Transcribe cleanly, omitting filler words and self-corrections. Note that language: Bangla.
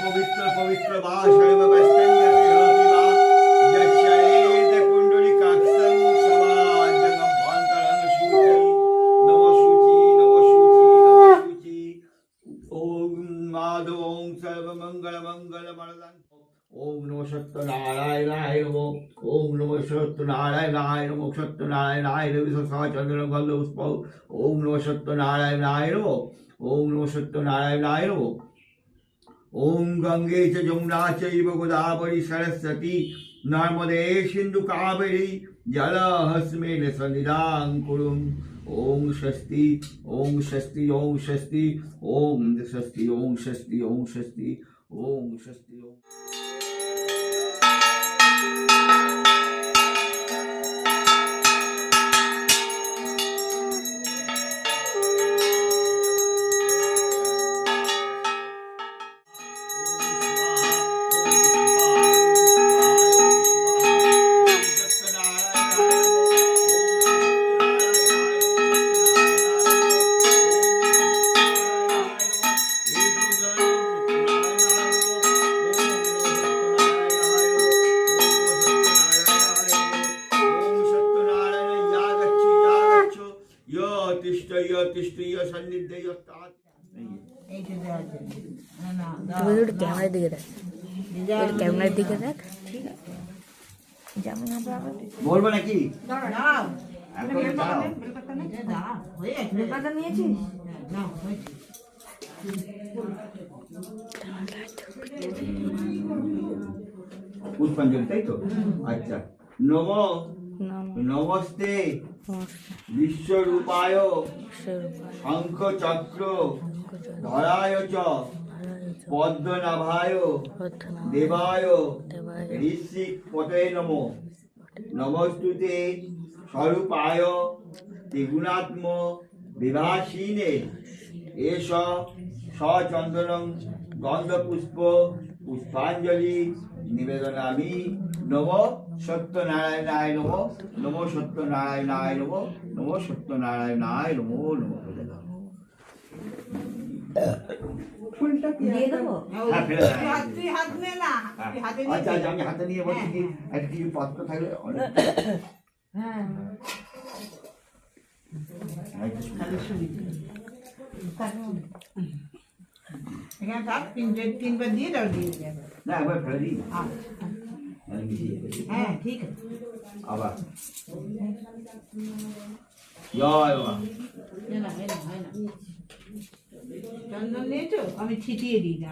পবিত্র পবিত্র বা সর্ববস্তঙ্গা যচ্ছরেদ কুণ্ডলিকাক্ষং সমাজঙ্গভ্যন্তরং শুচি নম শুচি নম শুচি নম শুচি। ওম মাধবং সর্বমঙ্গলমঙ্গলমঙ্গলম। ওম নমঃ সত্যনারায়ণায় নমঃ। ওম নমঃ সত্যনারায়ণায় নমঃ। সত্যনারায়ণায় নমঃ সহচন্দ্রং গন্ধপুষ্প। ওম নমঃ সত্যনারায়ণায় নমঃ। ওম নমঃ সত্যনারায়ণায় নমঃ। ওম গঙ্গে চ যমুনা চৈব গোদাবরী সরস্বতী নর্মদে সিন্ধু কাবেরী জলহস্মেন সন্নিধাং কুরুম। ওম স্বস্তি ওম স্বস্তি ওম স্বস্তি ওম স্বস্তি ওম স্বস্তি ওম স্বস্তি ওম স্বস্তি ওম। ক্যামেরার দিকে দেখ, ক্যামেরার দিকে দেখ। ঠিক আছে, যেমন আমরা বলবো নাকি? বেলপাতা নিয়েছিস? পুষ্পাঞ্জলি, তাই তো? আচ্ছা। নম নমস্তে বিশ্বরূপায় শঙ্খ চক্র ধরায় চ পদ্মনাভায় দেবায় ঋষিক পতে নম। নমস্তুতে স্বরূপায় ত্রিগুণাত্ম বিভাসিনে এষ সচন্দনং গন্ধপুষ্প পুষ্পাঞ্জলি নিবেদনামি। নম সত্যনারায়ণায় নম। নম সত্যনারায়ণায় নম। নম সত্যনারায়ণায় নম। নম। ফুলটা দিয়ে দেবো? আচ্ছা আচ্ছা, আমি হাতে নিয়ে বলছি কি একটা কিছু পাত্র থাকলে অনেক। হ্যাঁ, তিনবার দিয়ে দাও, দিয়ে যাবে। না একবার ফেলে দিই। হ্যাঁ ঠিক আছে। আবার জয় বাবা। চন্দন নিয়েছো? আমি ছিটিয়ে দিই না।